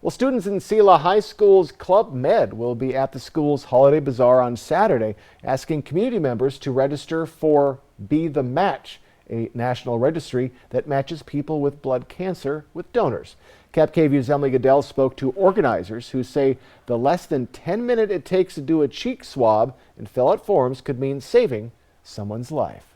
Well, students in Selah High School's Club Med will be at the school's holiday bazaar on Saturday, asking community members to register for Be the Match, a national registry that matches people with blood cancer with donors. Cap KVU's Emily Goodell spoke to organizers who say the less than 10 minutes it takes to do a cheek swab and fill out forms could mean saving someone's life.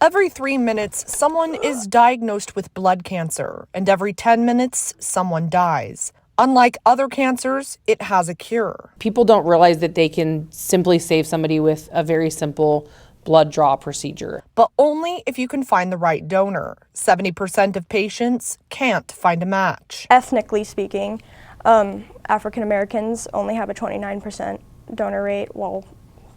Every 3 minutes, someone is diagnosed with blood cancer, and every 10 minutes, someone dies. Unlike other cancers, it has a cure. People don't realize that they can simply save somebody with a very simple blood draw procedure. But only if you can find the right donor. 70% of patients can't find a match. Ethnically speaking, African Americans only have a 29% donor rate, while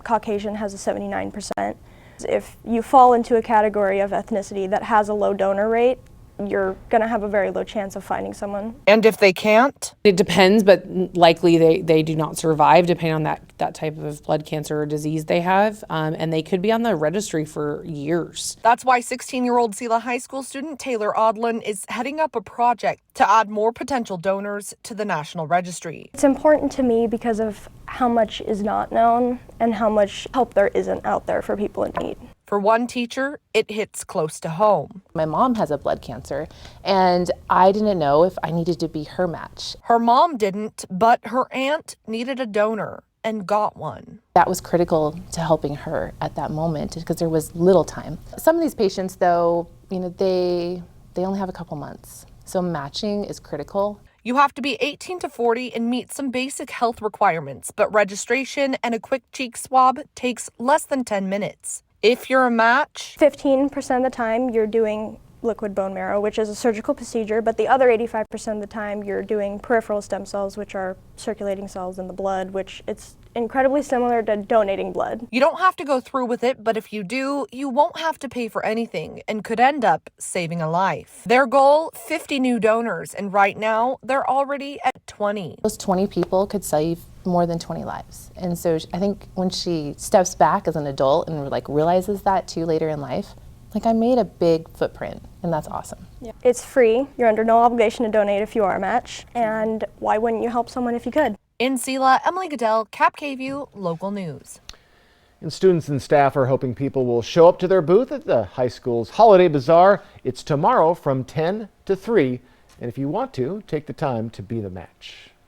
Caucasian has a 79%. If you fall into a category of ethnicity that has a low donor rate, you're going to have a very low chance of finding someone. And if they can't? It depends, but likely they do not survive depending on that type of blood cancer or disease they have, and they could be on the registry for years. That's why 16-year-old Selah High School student Taylor Odlin is heading up a project to add more potential donors to the National Registry. It's important to me because of how much is not known and how much help there isn't out there for people in need. For one teacher, it hits close to home. My mom has a blood cancer, and I didn't know if I needed to be her match. Her mom didn't, but her aunt needed a donor and got one. That was critical to helping her at that moment because there was little time. Some of these patients, though, they only have a couple months, so matching is critical. You have to be 18 to 40 and meet some basic health requirements, but registration and a quick cheek swab takes less than 10 minutes. If you're a match, 15% of the time you're doing liquid bone marrow, which is a surgical procedure, but the other 85% of the time you're doing peripheral stem cells, which are circulating cells in the blood, which it's incredibly similar to donating blood. You don't have to go through with it, but if you do, you won't have to pay for anything and could end up saving a life. Their goal, 50 new donors, and right now they're already at 20. Those 20 people could save more than 20 lives. And so I think when she steps back as an adult and realizes that too later in life, I made a big footprint, and that's awesome. Yeah. It's free. You're under no obligation to donate if you are a match, and why wouldn't you help someone if you could? In Selah, Emily Goodell, Cap KVU Local News. And students and staff are hoping people will show up to their booth at the high school's holiday bazaar. It's tomorrow from 10 to 3, and if you want to, take the time to be the match.